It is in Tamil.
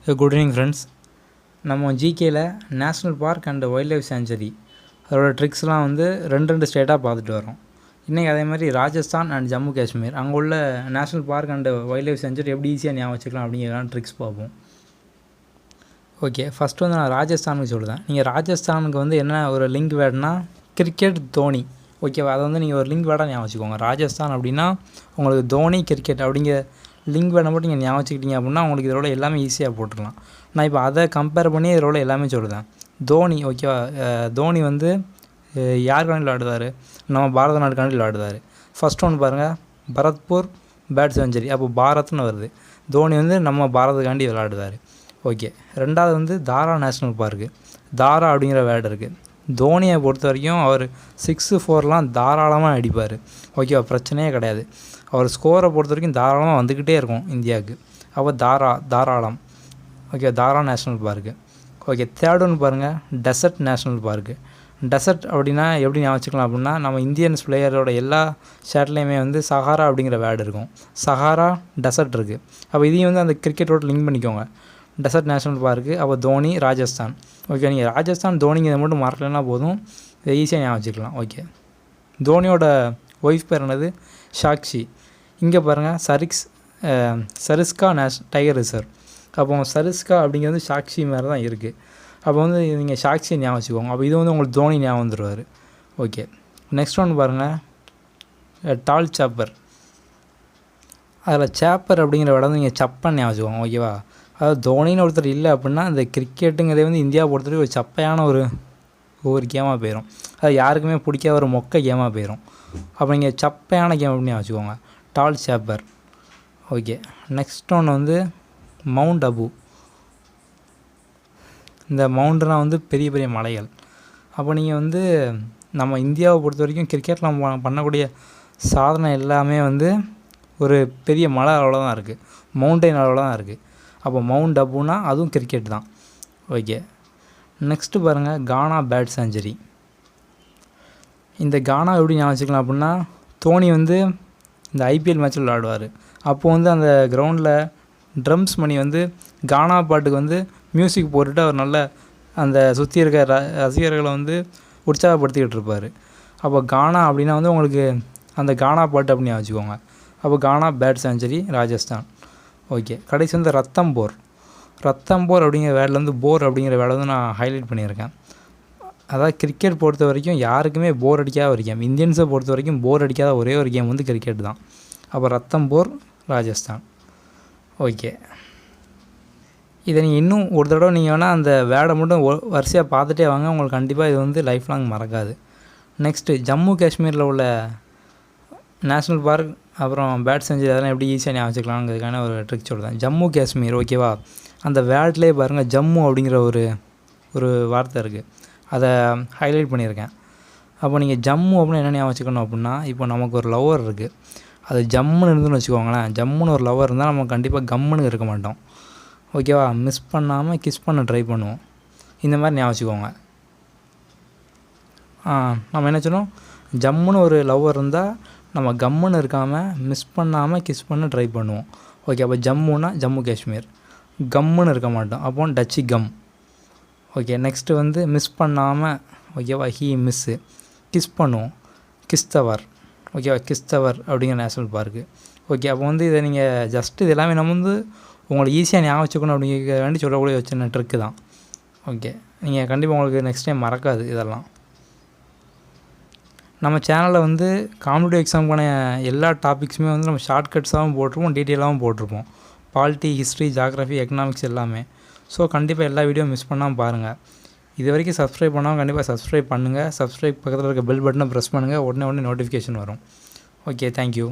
Good evening friends. நம்ம ஜிகேயில் national park and wildlife sanctuary அதோட ட்ரிக்ஸ்லாம் வந்து ரெண்டு ஸ்டேட்டாக பார்த்துட்டு வரோம். இன்றைக்கி அதே மாதிரி ராஜஸ்தான் அண்ட் ஜம்மு காஷ்மீர் அங்கே உள்ள national park and wildlife சேஞ்சுரி எப்படி ஈஸியாக ஞாபகம் வச்சுக்கலாம் அப்படிங்கிறதான் ட்ரிக்ஸ் பார்ப்போம். ஓகே, ஃபஸ்ட்டு வந்து நான் ராஜஸ்தானுக்கு சொல்லுவேன். நீங்கள் ராஜஸ்தானுக்கு வந்து என்ன ஒரு லிங்க் வேர்டுனா கிரிக்கெட் தோனி. ஓகேவா, அதை வந்து நீங்கள் ஒரு லிங்க் வேர்டாக ஞாபகம் வச்சுக்கோங்க. ராஜஸ்தான் அப்படின்னா உங்களுக்கு தோனி கிரிக்கெட் அப்படிங்கிற லிங்க் வேர்டை மட்டும் நீங்கள் ஞாபகம் வச்சுக்கிட்டீங்க அப்படின்னா உங்களுக்கு இதோட எல்லாமே ஈஸியாக போட்டுடலாம். நான் இப்போ அதை கம்பேர் பண்ணி இதோட எல்லாமே சொல்லுவேன். தோனி ஓகேவா, தோனி வந்து யாருக்காண்டி விளையாடுவார்? நம்ம பாரத நாட்டுக்காண்டி விளையாடுவார். ஃபஸ்ட் ஒன்று பாருங்கள், பரத்பூர் பேட் செஞ்சுரி, அப்போ பாரத்னு வருது. தோனி வந்து நம்ம பாரதக்காண்டி விளையாடுவார். ஓகே, ரெண்டாவது வந்து தாரா நேஷ்னல் பார்க்கு. தாரா அப்படிங்கிற வேர்டு இருக்குது. தோனியை பொறுத்த வரைக்கும் அவர் 6-4 தாராளமாக அடிப்பார். ஓகேவா, பிரச்சனையே கிடையாது. அவர் ஸ்கோரை பொறுத்த வரைக்கும் தாராளமாக வந்துக்கிட்டே இருக்கும் இந்தியாவுக்கு. அப்போ தாராளம். ஓகே, தாரா நேஷ்னல் பார்க்கு. ஓகே, தேர்ட் ஒன்று பாருங்கள், டெசர்ட் நேஷ்னல் பார்க்கு. டெசர்ட் அப்படின்னா எப்படி ஞாபகம் வச்சுக்கலாம் அப்படின்னா, நம்ம இந்தியன்ஸ் பிளேயரோட எல்லா ஷேட்லேயுமே வந்து சஹாரா அப்படிங்கிற வேர்டு இருக்கும். சஹாரா டெசர்ட் இருக்குது. அப்போ இதையும் வந்து அந்த கிரிக்கெட்டோட லிங்க் பண்ணிக்கோங்க. Desert National Park. அப்போ தோனி ராஜஸ்தான். ஓகே, நீங்கள் ராஜஸ்தான் தோனிங்க இதை மட்டும் மறக்கலைன்னா போதும், இதை ஈஸியாக ஞாபகம் வச்சுக்கலாம். ஓகே, தோனியோட ஒய்ஃப் பேர் என்னது? சாக்ஷி. இங்கே பாருங்கள், சரிஸ்கா டைகர் ரிசர்வ். அப்போ சரிஸ்கா அப்படிங்கிறது சாக்ஷி மாதிரி தான் இருக்குது. அப்போ வந்து நீங்கள் சாக்ஷியை ஞாபகம் வச்சுக்கோங்க. அப்போ இது வந்து உங்களுக்கு தோனி ஞாபகம் வந்துடுவார். ஓகே, நெக்ஸ்ட் ஒன்று பாருங்கள், டால் சாப்பர். அதில் சேப்பர் அப்படிங்கிற விட வந்து நீங்கள் சப்பன் ஞாபகம் வச்சுக்கோங்க. ஓகேவா, அதாவது தோனின்னு ஒருத்தர் இல்லை அப்படின்னா இந்த கிரிக்கெட்டுங்கிறதே வந்து இந்தியாவை பொறுத்தவரைக்கும் ஒரு சப்பையான ஒரு கேமாக போயிடும். அது யாருக்குமே பிடிக்காத ஒரு மொக்க கேமாக போயிடும். அப்போ நீங்கள் சப்பையான கேம் அப்படின்னு வச்சுக்கோங்க, டால் சேப்பர். ஓகே, நெக்ஸ்ட் ஒன்று வந்து மவுண்ட் அபு. இந்த மவுண்ட்னால் வந்து பெரிய பெரிய மலைகள். அப்போ நீங்கள் வந்து நம்ம இந்தியாவை பொறுத்த வரைக்கும் கிரிக்கெட்டில் நம்ம பண்ணக்கூடிய சாதனை எல்லாமே வந்து ஒரு பெரிய மலை அளவில் தான் இருக்குது, மவுண்டெயின் அளவில் தான் இருக்குது. அப்போ மவுண்ட் அபுனா அதுவும் கிரிக்கெட் தான். ஓகே, நெக்ஸ்ட்டு பாருங்கள், கானா பேட் செஞ்சுரி. இந்த கானா எப்படி ஞாபகம் வச்சுக்கலாம் அப்படின்னா, தோனி வந்து இந்த ஐபிஎல் மேட்ச்சில் விளையாடுவார். அப்போது வந்து அந்த கிரவுண்டில் ட்ரம்ஸ் மணி வந்து கானா பாட்டுக்கு வந்து மியூசிக் போட்டுட்டு அவர் நல்ல அந்த சுற்றி இருக்க ரசிகர்களை வந்து உற்சாகப்படுத்திக்கிட்டு இருப்பார். அப்போ கானா அப்படின்னா வந்து உங்களுக்கு அந்த கானா பாட்டு அப்படின்னு வச்சுக்கோங்க. அப்போ கானா பேட் செஞ்சுரி ராஜஸ்தான். ஓகே, கடைசி வந்து ரத்தம்போர் அப்படிங்கிற வேர்டில் வந்து போர் அப்படிங்கிற வேர்டை வந்து நான் ஹைலைட் பண்ணியிருக்கேன். அதாவது கிரிக்கெட் பொறுத்த வரைக்கும் யாருக்குமே போர் அடிக்காத ஒரு கேம், இந்தியன்ஸை பொறுத்த வரைக்கும் போர் அடிக்காத ஒரே ஒரு கேம் வந்து கிரிக்கெட் தான். அப்போ ரத்தம்போர் ராஜஸ்தான். ஓகே, இதை நீங்கள் இன்னும் ஒரு தடவை நீங்கள் வேணால் அந்த வேர்டை மட்டும் வரிசையாக பார்த்துட்டே வாங்க, உங்களுக்கு கண்டிப்பாக இது வந்து லைஃப் லாங் மறக்காது. நெக்ஸ்ட்டு ஜம்மு காஷ்மீரில் உள்ள நேஷ்னல் பார்க் அப்புறம் பேட் செஞ்சுரி அதெல்லாம் எப்படி ஈஸியாக ஞாபகம் வச்சுக்கலாங்கிறதுக்கான ஒரு ட்ரிக் சொல்லுவேன். ஜம்மு காஷ்மீர். ஓகேவா, அந்த வேர்ட்லேயே பாருங்கள், ஜம்மு அப்படிங்கிற ஒரு வார்த்தை இருக்குது, அதை ஹைலைட் பண்ணியிருக்கேன். அப்போ நீங்கள் ஜம்மு அப்படின்னு என்ன ஞாபகம் வச்சுக்கணும் அப்படின்னா, இப்போ நமக்கு ஒரு லவர் இருக்குது, அது ஜம்முன்னு இருந்துன்னு வச்சுக்கோங்களேன். ஜம்முன்னு ஒரு லவர் இருந்தால் நம்ம கண்டிப்பாக கம்முன்னு இருக்க மாட்டோம். ஓகேவா, மிஸ் பண்ணாமல் கிஸ் பண்ண ட்ரை பண்ணுவோம். இந்த மாதிரி ஞாபகம் வச்சுக்கோங்க. நம்ம என்ன சொன்னோம், ஜம்முன்னு ஒரு லவர் இருந்தால் நம்ம கம்முன்னு இருக்காமல் மிஸ் பண்ணாமல் கிஸ் பண்ண ட்ரை பண்ணுவோம். ஓகே, அப்போ ஜம்முன்னா ஜம்மு காஷ்மீர், கம்முன்னு இருக்க மாட்டோம், அப்போ டச்சி கம். ஓகே, நெக்ஸ்ட்டு வந்து மிஸ் பண்ணாமல். ஓகேவா, மிஸ்ஸு கிஸ் பண்ணுவோம், கிஸ்தவர். ஓகேவா, கிஸ்தவர் அப்படிங்கிற நேஷ்னல் பார்க்கு. ஓகே, அப்போ வந்து இதை நீங்கள் ஜஸ்ட்டு இது எல்லாமே நம்ம வந்து உங்களுக்கு ஈஸியாக ஞாபகம் வச்சுக்கணும் அப்படிங்கிற வேண்டி சொல்லக்கூடிய சின்ன ட்ரிக்கு தான். ஓகே, நீங்கள் கண்டிப்பாக உங்களுக்கு நெக்ஸ்ட் டைம் மறக்காது இதெல்லாம். நம்ம சேனலில் வந்து காம்படிட்டிவ் எக்ஸாமுக்கான எல்லா டாபிக்ஸுமே வந்து நம்ம ஷார்ட்கட்ஸாகவும் போட்டிருப்போம், டீட்டெயிலாகவும் போட்டிருப்போம். பாலிட்டி, ஹிஸ்ட்ரி, ஜாகிரஃபி, எக்கனாமிக்ஸ் எல்லாமே. ஸோ கண்டிப்பாக எல்லா வீடியோ மிஸ் பண்ணாமல் பாருங்கள். இது வரைக்கும் சப்ஸ்கிரைப் பண்ணாமல் கண்டிப்பாக சப்ஸ்கிரைப் பண்ணுங்கள். சப்ஸ்கிரைப் பக்கத்தில் இருக்க பெல் பட்டனை ப்ரெஸ் பண்ணுங்கள், உடனே நோட்டிஃபிகேஷன் வரும். Okay, thank you.